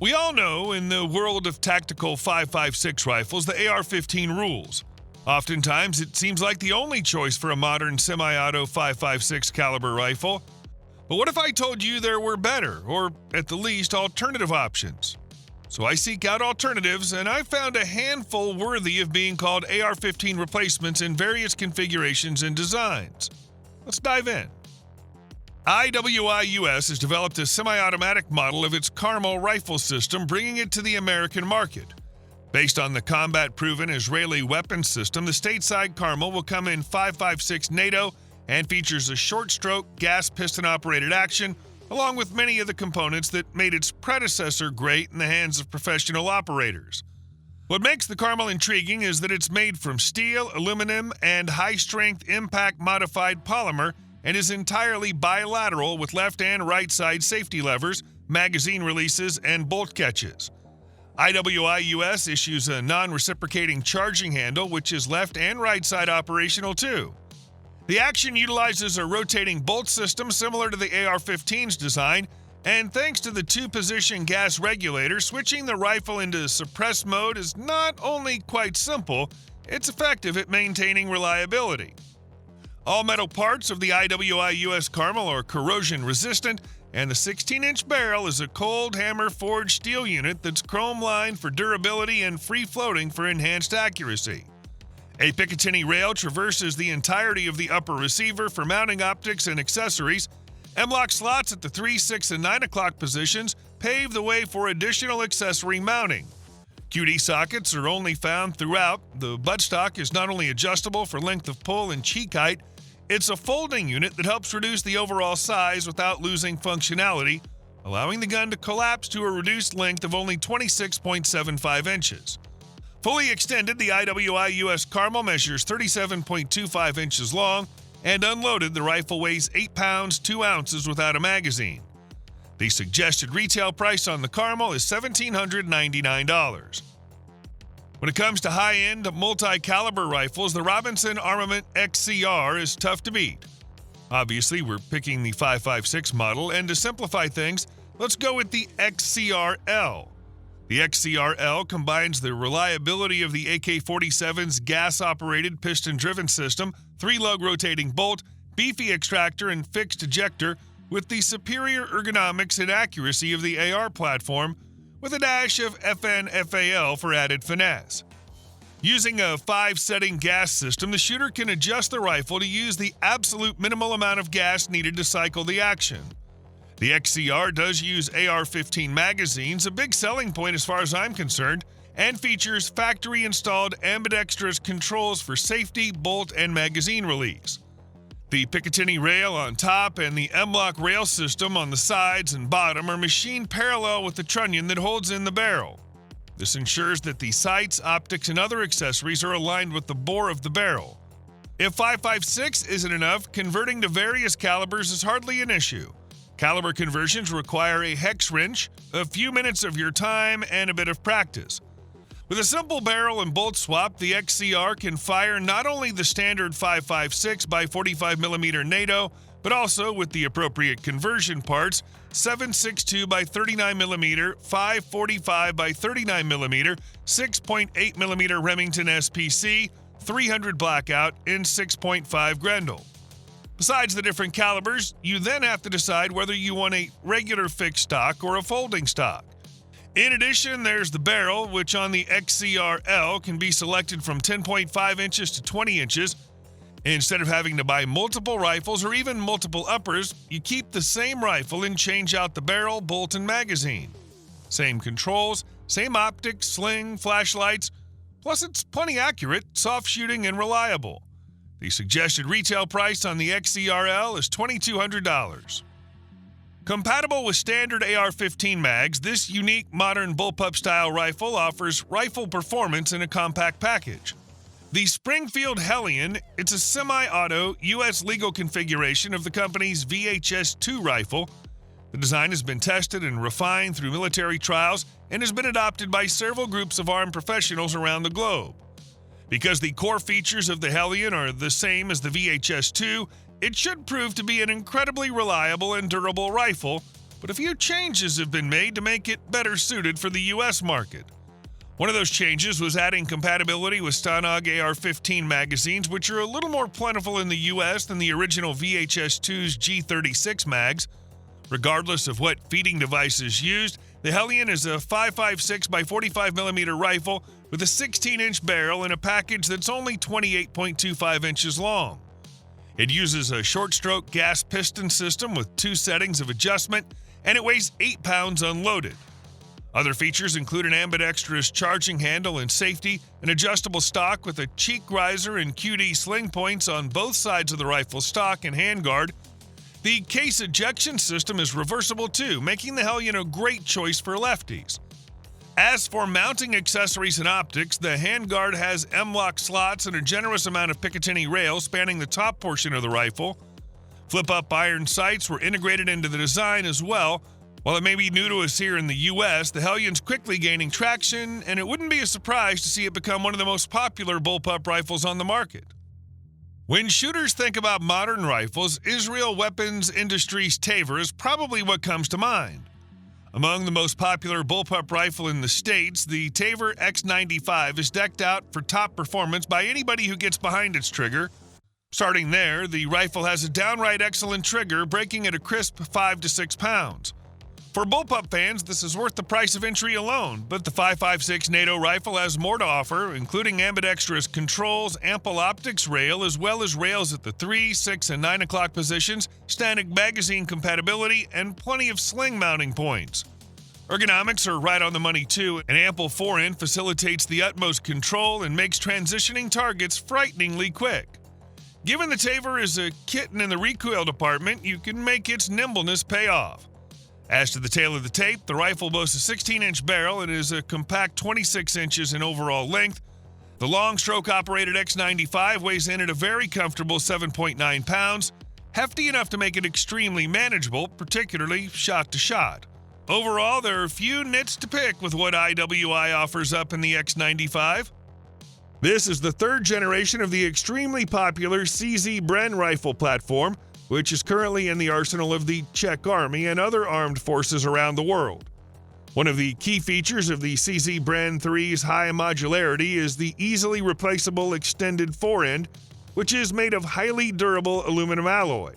We all know in the world of tactical 5.56 rifles, the AR-15 rules. Oftentimes, it seems like the only choice for a modern semi-auto 5.56 caliber rifle. But what if I told you there were better, or at the least, alternative options? So I seek out alternatives, and I found a handful worthy of being called AR-15 replacements in various configurations and designs. Let's dive in. IWI US has developed a semi-automatic model of its Carmel rifle system, bringing it to the American market. Based on the combat-proven Israeli weapons system, the stateside Carmel will come in 5.56 NATO and features a short-stroke gas piston-operated action, along with many of the components that made its predecessor great in the hands of professional operators. What makes the Carmel intriguing is that it's made from steel, aluminum, and high-strength impact-modified polymer, and is entirely bilateral with left and right side safety levers, magazine releases, and bolt catches. IWI US issues a non-reciprocating charging handle, which is left and right side operational too. The action utilizes a rotating bolt system similar to the AR-15's design, and thanks to the two-position gas regulator, switching the rifle into suppressed mode is not only quite simple, it's effective at maintaining reliability. All metal parts of the IWI US Carmel are corrosion-resistant, and the 16-inch barrel is a cold hammer forged steel unit that's chrome-lined for durability and free-floating for enhanced accuracy. A Picatinny rail traverses the entirety of the upper receiver for mounting optics and accessories. M-lock slots at the 3, 6, and 9 o'clock positions pave the way for additional accessory mounting. QD sockets are only found throughout. The buttstock is not only adjustable for length of pull and cheek height, it's a folding unit that helps reduce the overall size without losing functionality, allowing the gun to collapse to a reduced length of only 26.75 inches. Fully extended, the IWI US Carmel measures 37.25 inches long, and unloaded, the rifle weighs 8 pounds, 2 ounces without a magazine. The suggested retail price on the Carmel is $1,799. When it comes to high-end multi-caliber rifles, the Robinson Armament XCR is tough to beat. Obviously, we're picking the 5.56 model, and to simplify things, let's go with the XCR-L. The XCR-L combines the reliability of the AK-47's gas-operated piston-driven system, 3-lug rotating bolt, beefy extractor, and fixed ejector with the superior ergonomics and accuracy of the AR platform, with a dash of FN/FAL for added finesse. Using a 5-setting gas system, the shooter can adjust the rifle to use the absolute minimal amount of gas needed to cycle the action. The XCR does use AR-15 magazines, a big selling point as far as I'm concerned, and features factory-installed ambidextrous controls for safety, bolt, and magazine release. The Picatinny rail on top and the M-lock rail system on the sides and bottom are machined parallel with the trunnion that holds in the barrel. This ensures that the sights, optics, and other accessories are aligned with the bore of the barrel. If 5.56 isn't enough, converting to various calibers is hardly an issue. Caliber conversions require a hex wrench, a few minutes of your time, and a bit of practice. With a simple barrel and bolt swap, the XCR can fire not only the standard 5.56 by 45mm NATO, but also, with the appropriate conversion parts, 7.62 by 39mm, 5.45 by 39mm, 6.8mm Remington SPC, 300 Blackout, and 6.5 Grendel. Besides the different calibers, you then have to decide whether you want a regular fixed stock or a folding stock. In addition, there's the barrel, which on the XCR-L can be selected from 10.5 inches to 20 inches. Instead of having to buy multiple rifles or even multiple uppers, you keep the same rifle and change out the barrel, bolt, and magazine. Same controls, same optics, sling, flashlights, plus it's plenty accurate, soft shooting, and reliable. The suggested retail price on the XCR-L is $2,200. Compatible with standard AR-15 mags, this unique modern bullpup-style rifle offers rifle performance in a compact package. The Springfield Hellion, it's a semi-auto, U.S. legal configuration of the company's VHS-2 rifle. The design has been tested and refined through military trials and has been adopted by several groups of armed professionals around the globe. Because the core features of the Hellion are the same as the VHS-2, it should prove to be an incredibly reliable and durable rifle, but a few changes have been made to make it better suited for the U.S. market. One of those changes was adding compatibility with Stanag AR-15 magazines, which are a little more plentiful in the U.S. than the original VHS-2's G36 mags. Regardless of what feeding device is used, the Hellion is a 5.56 by 45mm rifle with a 16-inch barrel and a package that's only 28.25 inches long. It uses a short-stroke gas piston system with 2 settings of adjustment, and it weighs 8 pounds unloaded. Other features include an ambidextrous charging handle and safety, an adjustable stock with a cheek riser and QD sling points on both sides of the rifle stock and handguard. The case ejection system is reversible too, making the Hellion a great choice for lefties. As for mounting accessories and optics, the handguard has M-lock slots and a generous amount of Picatinny rails spanning the top portion of the rifle. Flip-up iron sights were integrated into the design as well. While it may be new to us here in the U.S., the Hellion's quickly gaining traction, and it wouldn't be a surprise to see it become one of the most popular bullpup rifles on the market. When shooters think about modern rifles, Israel Weapons Industries Taver is probably what comes to mind. Among the most popular bullpup rifle in the States, the Taver X95 is decked out for top performance by anybody who gets behind its trigger. Starting there, the rifle has a downright excellent trigger, breaking at a crisp 5 to 6 pounds. For bullpup fans, this is worth the price of entry alone, but the 5.56 NATO rifle has more to offer, including ambidextrous controls, ample optics rail, as well as rails at the 3, 6, and 9 o'clock positions, Stanag magazine compatibility, and plenty of sling mounting points. Ergonomics are right on the money too. An ample forend facilitates the utmost control and makes transitioning targets frighteningly quick. Given the Taver is a kitten in the recoil department, you can make its nimbleness pay off. As to the tail of the tape, the rifle boasts a 16-inch barrel and is a compact 26 inches in overall length. The long-stroke-operated X95 weighs in at a very comfortable 7.9 pounds, hefty enough to make it extremely manageable, particularly shot-to-shot. Overall, there are few nits to pick with what IWI offers up in the X95. This is the third generation of the extremely popular CZ Bren rifle platform, which is currently in the arsenal of the Czech Army and other armed forces around the world. One of the key features of the CZ Bren 3's high modularity is the easily replaceable extended forend, which is made of highly durable aluminum alloy.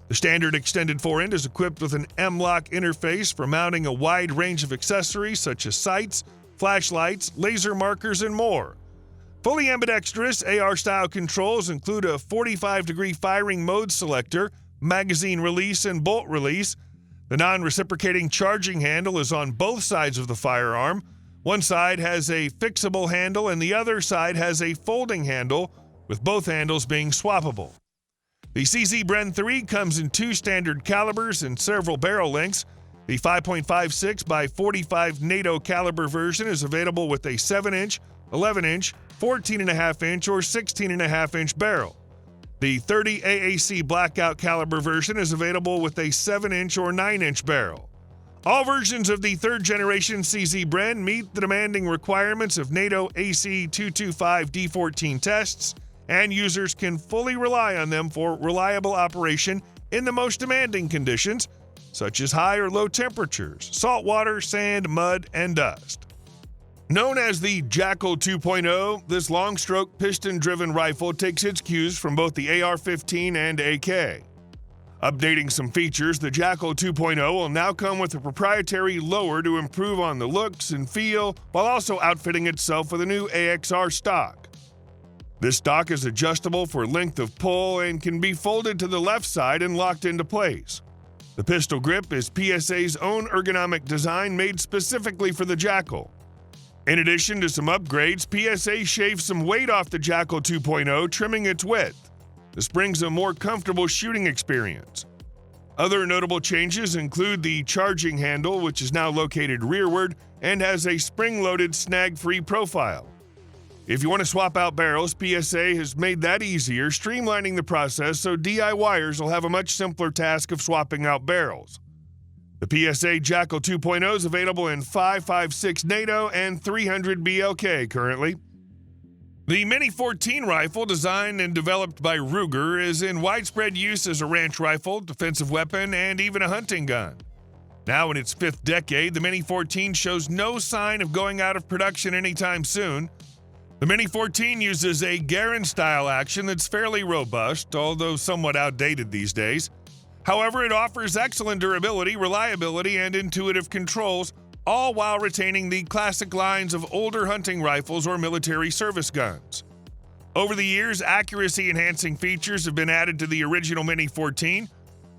The standard extended forend is equipped with an M-lock interface for mounting a wide range of accessories such as sights, flashlights, laser markers, and more. Fully ambidextrous AR-style controls include a 45-degree firing mode selector, magazine release, and bolt release. The non-reciprocating charging handle is on both sides of the firearm. One side has a fixable handle and the other side has a folding handle, with both handles being swappable. The CZ Bren 3 comes in 2 standard calibers and several barrel lengths. The 5.56 by 45 NATO caliber version is available with a 7-inch, 11-inch, 14.5-inch, or 16.5-inch barrel. The 30 AAC blackout caliber version is available with a 7-inch or 9-inch barrel. All versions of the third-generation CZ Bren meet the demanding requirements of NATO AC 225 D14 tests, and users can fully rely on them for reliable operation in the most demanding conditions, such as high or low temperatures, salt water, sand, mud, and dust. Known as the Jackal 2.0, this long-stroke piston-driven rifle takes its cues from both the AR-15 and AK. Updating some features, the Jackal 2.0 will now come with a proprietary lower to improve on the looks and feel, while also outfitting itself with a new AXR stock. This stock is adjustable for length of pull and can be folded to the left side and locked into place. The pistol grip is PSA's own ergonomic design made specifically for the Jackal. In addition to some upgrades, PSA shaved some weight off the Jackal 2.0, trimming its width. This brings a more comfortable shooting experience. Other notable changes include the charging handle, which is now located rearward and has a spring-loaded snag-free profile. If you want to swap out barrels, PSA has made that easier, streamlining the process so DIYers will have a much simpler task of swapping out barrels. The PSA Jackal 2.0 is available in 5.56 NATO and 300 BLK currently. The Mini 14 rifle, designed and developed by Ruger, is in widespread use as a ranch rifle, defensive weapon, and even a hunting gun. Now in its fifth decade, the Mini 14 shows no sign of going out of production anytime soon. The Mini 14 uses a Garand-style action that's fairly robust, although somewhat outdated these days. However, it offers excellent durability, reliability, and intuitive controls, all while retaining the classic lines of older hunting rifles or military service guns. Over the years, accuracy-enhancing features have been added to the original Mini 14.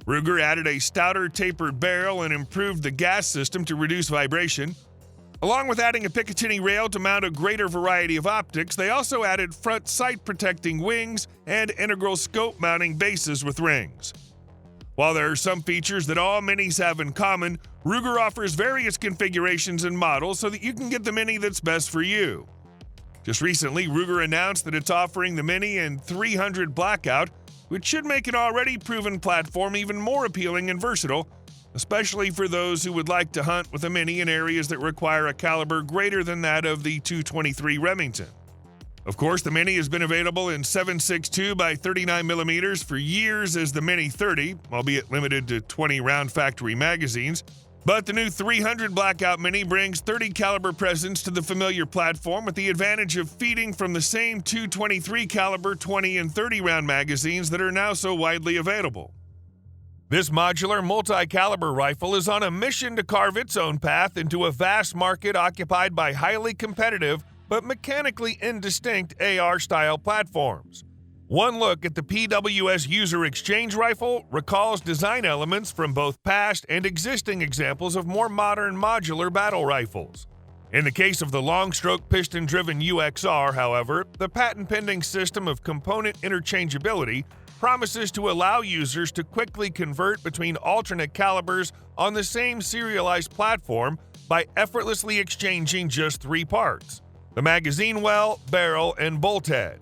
Ruger added a stouter tapered barrel and improved the gas system to reduce vibration. Along with adding a Picatinny rail to mount a greater variety of optics, they also added front sight-protecting wings and integral scope mounting bases with rings. While there are some features that all Minis have in common, Ruger offers various configurations and models so that you can get the Mini that's best for you. Just recently, Ruger announced that it's offering the Mini in 300 Blackout, which should make an already proven platform even more appealing and versatile, especially for those who would like to hunt with a Mini in areas that require a caliber greater than that of the .223 Remington. Of course, the Mini has been available in 7.62 by 39mm for years as the Mini 30, albeit limited to 20-round factory magazines. But the new 300 Blackout Mini brings 30 caliber presence to the familiar platform with the advantage of feeding from the same .223 caliber 20 and 30-round magazines that are now so widely available. This modular multi-caliber rifle is on a mission to carve its own path into a vast market occupied by highly competitive but mechanically indistinct AR-style platforms. One look at the PWS User Exchange Rifle recalls design elements from both past and existing examples of more modern modular battle rifles. In the case of the long-stroke piston-driven UXR, however, the patent-pending system of component interchangeability promises to allow users to quickly convert between alternate calibers on the same serialized platform by effortlessly exchanging just three parts: the magazine well, barrel, and bolt head.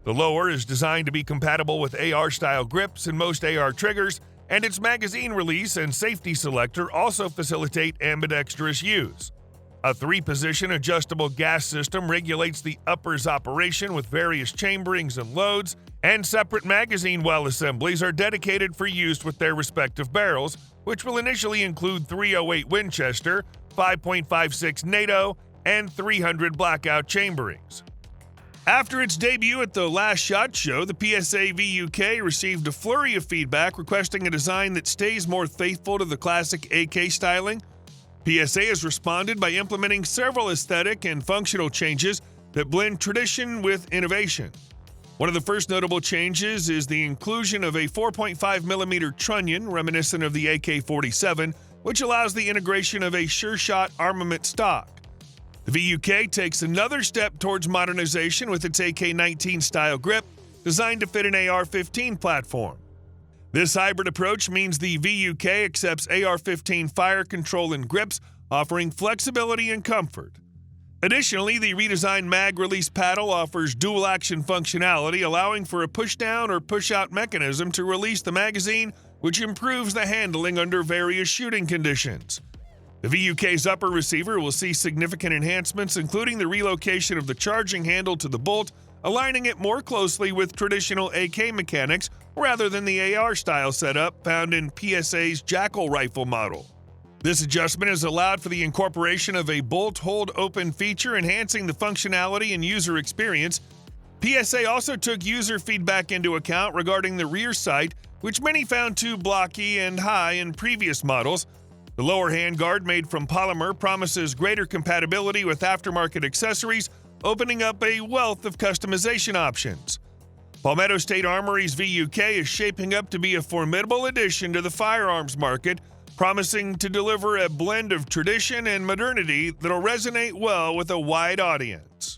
The lower is designed to be compatible with AR-style grips and most AR triggers, and its magazine release and safety selector also facilitate ambidextrous use. A three-position adjustable gas system regulates the upper's operation with various chamberings and loads, and separate magazine well assemblies are dedicated for use with their respective barrels, which will initially include .308 Winchester, 5.56 NATO, and 300 Blackout chamberings. After its debut at the Last Shot Show, the PSA VUK received a flurry of feedback requesting a design that stays more faithful to the classic AK styling. PSA has responded by implementing several aesthetic and functional changes that blend tradition with innovation. One of the first notable changes is the inclusion of a 4.5mm trunnion reminiscent of the AK-47, which allows the integration of a sure-shot armament stock. The VUK takes another step towards modernization with its AK-19 style grip, designed to fit an AR-15 platform. This hybrid approach means the VUK accepts AR-15 fire control and grips, offering flexibility and comfort. Additionally, the redesigned mag release paddle offers dual-action functionality, allowing for a push-down or push-out mechanism to release the magazine, which improves the handling under various shooting conditions. The VUK's upper receiver will see significant enhancements, including the relocation of the charging handle to the bolt, aligning it more closely with traditional AK mechanics rather than the AR-style setup found in PSA's Jackal rifle model. This adjustment has allowed for the incorporation of a bolt hold open feature, enhancing the functionality and user experience. PSA also took user feedback into account regarding the rear sight, which many found too blocky and high in previous models. The lower handguard, made from polymer, promises greater compatibility with aftermarket accessories, opening up a wealth of customization options. Palmetto State Armory's VUK is shaping up to be a formidable addition to the firearms market, promising to deliver a blend of tradition and modernity that'll resonate well with a wide audience.